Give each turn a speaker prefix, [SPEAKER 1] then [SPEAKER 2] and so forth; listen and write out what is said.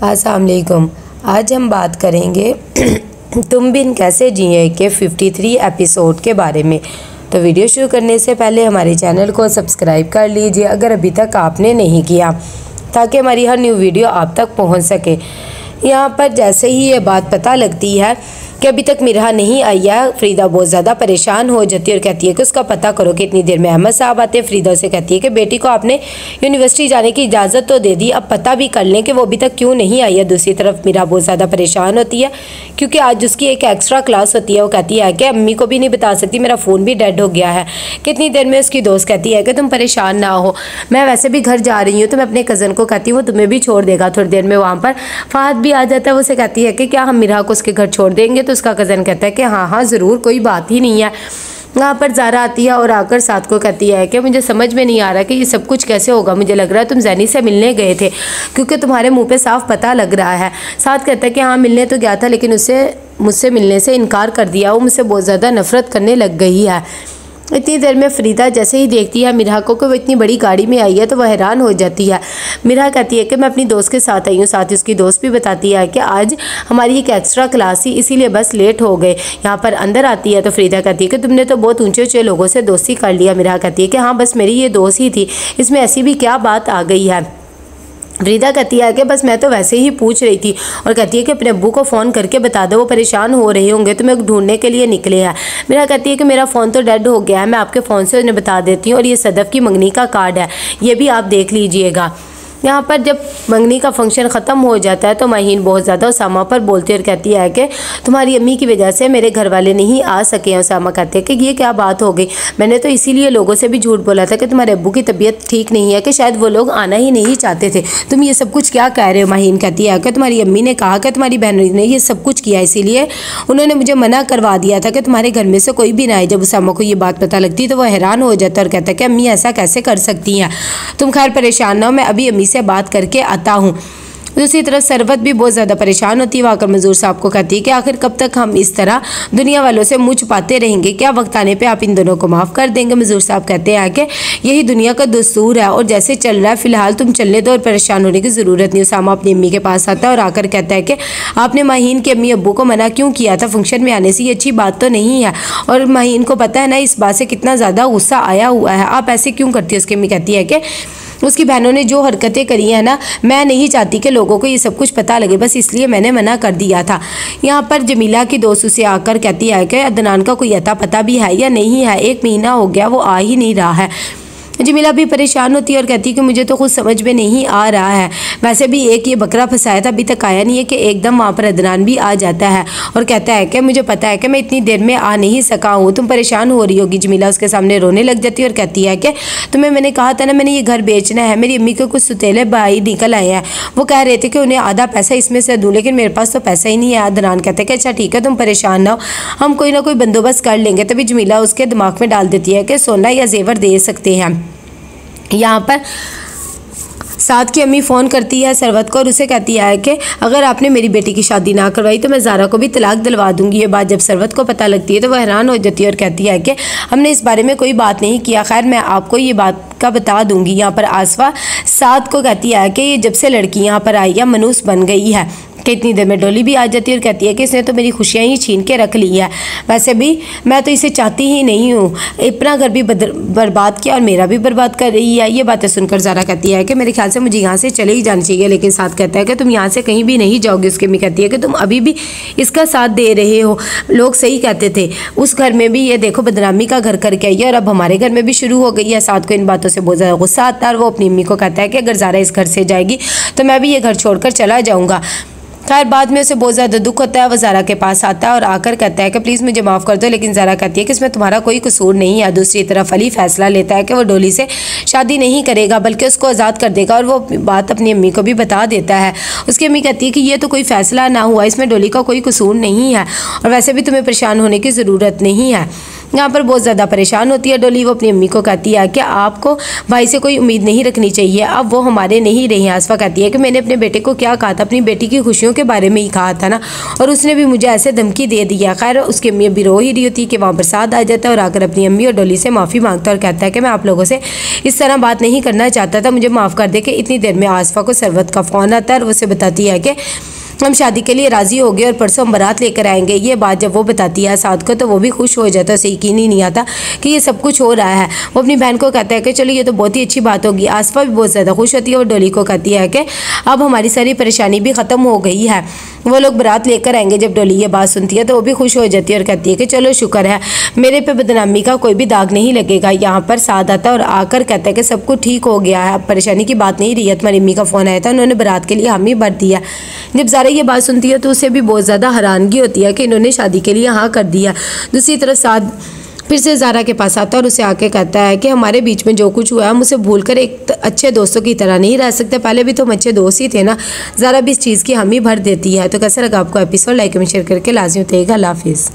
[SPEAKER 1] अस्सलाम वालेकुम। आज हम बात करेंगे तुम बिन कैसे जिए के 53 एपिसोड के बारे में। तो वीडियो शुरू करने से पहले हमारे चैनल को सब्सक्राइब कर लीजिए अगर अभी तक आपने नहीं किया, ताकि हमारी हर न्यू वीडियो आप तक पहुंच सके। यहाँ पर जैसे ही ये बात पता लगती है कि अभी तक मिरहा नहीं आई है, फ़रीदा बहुत ज़्यादा परेशान हो जाती है और कहती है कि उसका पता करो कि इतनी देर में अहमद साहब आते हैं। फ़रीदा से कहती है कि बेटी को आपने यूनिवर्सिटी जाने की इजाज़त तो दे दी, अब पता भी कर लें कि वो अभी तक क्यों नहीं आई है। दूसरी तरफ मिरहा बहुत ज़्यादा परेशान होती है क्योंकि आज उसकी एक एक्स्ट्रा क्लास होती है। वो कहती है कि अम्मी को भी नहीं बता सकती, मेरा फ़ोन भी डेड हो गया है। कितनी देर में उसकी दोस्त कहती है कि तुम परेशान ना हो, मैं वैसे भी घर जा रही हूँ। तो मैं अपने कज़न को कहती हूँ वो तुम्हें भी छोड़ देगा थोड़ी देर में। वहाँ पर फ़हद भी आ जाता है। वो उसे कहती है कि क्या हम मिरहा को उसके घर छोड़ देंगे? तो उसका कज़न कहता है कि हाँ हाँ ज़रूर, कोई बात ही नहीं है। वहाँ पर ज़ारा आती है और आकर साथ को कहती है कि मुझे समझ में नहीं आ रहा कि ये सब कुछ कैसे होगा। मुझे लग रहा है तुम जैनी से मिलने गए थे क्योंकि तुम्हारे मुंह पे साफ पता लग रहा है। साथ कहता है कि हाँ मिलने तो गया था, लेकिन उससे मुझसे मिलने से इनकार कर दिया। वो मुझसे बहुत ज़्यादा नफरत करने लग गई है। इतनी देर में फ़रीदा जैसे ही देखती है मिरहा को कि वो इतनी बड़ी गाड़ी में आई है तो वह हैरान हो जाती है। मिरहा कहती है कि मैं अपनी दोस्त के साथ आई हूँ। साथ ही उसकी दोस्त भी बताती है कि आज हमारी एक एक्स्ट्रा क्लास थी, इसीलिए बस लेट हो गए। यहाँ पर अंदर आती है तो फ़रीदा कहती है कि तुमने तो बहुत ऊंचे ऊंचे लोगों से दोस्ती कर लिया। मिरहा कहती है कि हाँ बस मेरी ये दोस्त ही थी, इसमें ऐसी भी क्या बात आ गई है। फ़रीदा कहती है कि बस मैं तो वैसे ही पूछ रही थी, और कहती है कि अपने अब्बू को फ़ोन करके बता दो, वो परेशान हो रहे होंगे, तो मैं ढूंढने के लिए निकले हैं। मेरा कहती है कि मेरा फ़ोन तो डेड हो गया है, मैं आपके फ़ोन से उन्हें बता देती हूँ, और ये सदफ़ की मंगनी का कार्ड है, ये भी आप देख लीजिएगा। यहाँ पर जब मंगनी का फंक्शन ख़त्म हो जाता है तो माहीन बहुत ज़्यादा उसामा पर बोलती है और कहती है कि तुम्हारी अम्मी की वजह से मेरे घर वाले नहीं आ सके हैं। उसामा कहते हैं कि ये क्या बात हो गई, मैंने तो इसीलिए लोगों से भी झूठ बोला था कि तुम्हारे अब्बू की तबीयत ठीक नहीं है, कि शायद वो लोग आना ही नहीं चाहते थे। तुम ये सब कुछ क्या कह रहे हो? माहीन कहती है कि तुम्हारी अम्मी ने कहा कि तुम्हारी बहन ने ये सब कुछ किया, इसीलिए उन्होंने मुझे मना करवा दिया था कि तुम्हारे घर में से कोई भी ना आए। जब उसामा को ये बात पता लगती तो वह हैरान हो जाता है और कहता है कि अम्मी ऐसा कैसे कर सकती हैं? तुम खैर परेशान ना हो, मैं अभी अम्मी से बात करके आता हूँ। दूसरी तरफ सरवत भी बहुत ज़्यादा परेशान होती है। आकर मंजूर साहब को कहती है कि आखिर कब तक हम इस तरह दुनिया वालों से मुँह छुपाते रहेंगे? क्या वक्त आने पे आप इन दोनों को माफ़ कर देंगे? मंजूर साहब कहते हैं कि यही दुनिया का दस्तूर है और जैसे चल रहा है फ़िलहाल तुम चलने दो और परेशान होने की ज़रूरत नहीं। उसामा अपनी अम्मी के पास आता है और आकर कहता है कि आपने माहीन के अम्मी अब्बू को मना क्यों किया था फंक्शन में आने से? ये अच्छी बात तो नहीं है, और माहीन को पता है ना इस बात से कितना ज़्यादा गुस्सा आया हुआ है, आप ऐसे क्यों करती है? उसकी अम्मी कहती है कि उसकी बहनों ने जो हरकतें करी हैं ना, मैं नहीं चाहती कि लोगों को ये सब कुछ पता लगे, बस इसलिए मैंने मना कर दिया था। यहाँ पर जमीला की दोस्त उसे आकर कहती है कि अदनान का कोई अता पता भी है या नहीं है? 1 महीना हो गया वो आ ही नहीं रहा है। जमीला भी परेशान होती है और कहती है कि मुझे तो खुद समझ में नहीं आ रहा है, वैसे भी एक ये बकरा फंसाया था अभी तक आया नहीं है, कि एकदम वहाँ पर अदनान भी आ जाता है और कहता है कि मुझे पता है कि मैं इतनी देर में आ नहीं सका हूँ, तुम परेशान हो रही होगी। जमीला उसके सामने रोने लग जाती है और कहती है कि तुम्हें मैंने कहा था ना मैंने ये घर बेचना है, मेरी अम्मी के कुछ सुतेले भाई निकल आए हैं, वो कह रहे थे कि उन्हें आधा पैसा इसमें से दूँ, लेकिन मेरे पास तो पैसा ही नहीं है। अदनान कहते हैं कि अच्छा ठीक है तुम परेशान ना हो, हम कोई ना कोई बंदोबस्त कर लेंगे। तभी जमीला उसके दिमाग में डाल देती है कि सोना या जेवर दे सकते हैं। यहाँ पर साथ की अम्मी फ़ोन करती है सरवत को और उसे कहती है कि अगर आपने मेरी बेटी की शादी ना करवाई तो मैं ज़ारा को भी तलाक दिलवा दूंगी। ये बात जब सरवत को पता लगती है तो वह हैरान हो जाती है और कहती है कि हमने इस बारे में कोई बात नहीं किया, खैर मैं आपको ये बात का बता दूंगी। यहाँ पर आसफा साथ को कहती है कि ये जब से लड़की यहाँ पर आई है मनूस बन गई है। कि इतनी देर में डोली भी आ जाती है और कहती है कि इसने तो मेरी खुशियाँ ही छीन के रख ली है, वैसे भी मैं तो इसे चाहती ही नहीं हूँ, अपना घर भी बर्बाद किया और मेरा भी बर्बाद कर रही है। ये बातें सुनकर ज़ारा कहती है कि मेरे ख्याल से मुझे यहाँ से चले ही जाना चाहिए, लेकिन साथ कहता है कि तुम यहाँ से कहीं भी नहीं जाओगे। उसकी अम्मी कहती है कि तुम अभी भी इसका साथ दे रहे हो, लोग सही कहते थे, उस घर में भी ये देखो बदनामी का घर करके आई है और अब हमारे घर में भी शुरू हो गई है। साथ को इन बातों से बहुत ज़्यादा गुस्सा आता है और वो अपनी अम्मी को कहता है कि अगर ज़ारा इस घर से जाएगी तो मैं भी ये घर छोड़कर चला जाऊँगा। खैर बाद में उसे बहुत ज़्यादा दुख होता है। वह ज़ारा के पास आता है और आकर कहता है कि प्लीज़ मुझे माफ़ कर दो, लेकिन ज़ारा कहती है कि इसमें तुम्हारा कोई कसूर नहीं है। दूसरी तरफ अली फैसला लेता है कि वो डोली से शादी नहीं करेगा बल्कि उसको आज़ाद कर देगा, और वो बात अपनी अम्मी को भी बता देता है। उसकी अम्मी कहती है कि ये तो कोई फ़ैसला ना हुआ, इसमें डोली का कोई कसूर नहीं है और वैसे भी तुम्हें परेशान होने की ज़रूरत नहीं है। यहाँ पर बहुत ज़्यादा परेशान होती है डोली। वो अपनी अम्मी को कहती है कि आपको भाई से कोई उम्मीद नहीं रखनी चाहिए, अब वो हमारे नहीं रही। आसफा कहती है कि मैंने अपने बेटे को क्या कहा था, अपनी बेटी की खुशियों के बारे में ही कहा था ना, और उसने भी मुझे ऐसे धमकी दे दी है। खैर उसकी अम्मी अभी रो ही रही होती है कि वहाँ पर साथ आ जाता है और आकर अपनी अम्मी और डोली से माफ़ी मांगता है और कहता है कि मैं आप लोगों से इस तरह बात नहीं करना चाहता था, मुझे माफ़ कर दे। कि इतनी देर में आसफा को सरवत का फ़ोन आता है और उसे बताती है कि हम शादी के लिए राज़ी हो गए और परसों हम बारात लेकर आएंगे। ये बात जब वो बताती है साद को तो वो भी खुश हो जाता है, उसे यकीन ही नहीं आता कि ये सब कुछ हो रहा है। वो अपनी बहन को कहता है कि चलो ये तो बहुत ही अच्छी बात होगी। आसफा भी बहुत ज़्यादा खुश होती है और डोली को कहती है कि अब हमारी सारी परेशानी भी ख़त्म हो गई है, वो लोग बारात लेकर आएंगे। जब डोली ये बात सुनती है तो वो भी खुश हो जाती है और कहती है कि चलो शुक्र है मेरे पे बदनामी का कोई भी दाग नहीं लगेगा। यहाँ पर साद आता है और आकर कहता है कि सब कुछ ठीक हो गया है, अब परेशानी की बात नहीं रही है, तुम्हारी अम्मी का फ़ोन आया था, उन्होंने बारात के लिए हामी भर दिया। जब ज़ारा ये बात सुनती है तो उसे भी बहुत ज़्यादा हैरानगी होती है कि इन्होंने शादी के लिए हाँ कर दिया। दूसरी तरफ साद फिर से ज़ारा के पास आता है और उसे आके कहता है कि हमारे बीच में जो कुछ हुआ हम उसे भूल कर एक अच्छे दोस्तों की तरह नहीं रह सकते, पहले भी तो हम अच्छे दोस्त ही थे ना। ज़ारा भी इस चीज़ की हामी भर देती है। तो कैसा लगा आपको एपिसोड, लाइक एंड शेयर करके लाजमी बताइएगा। अल्लाह हाफिज़।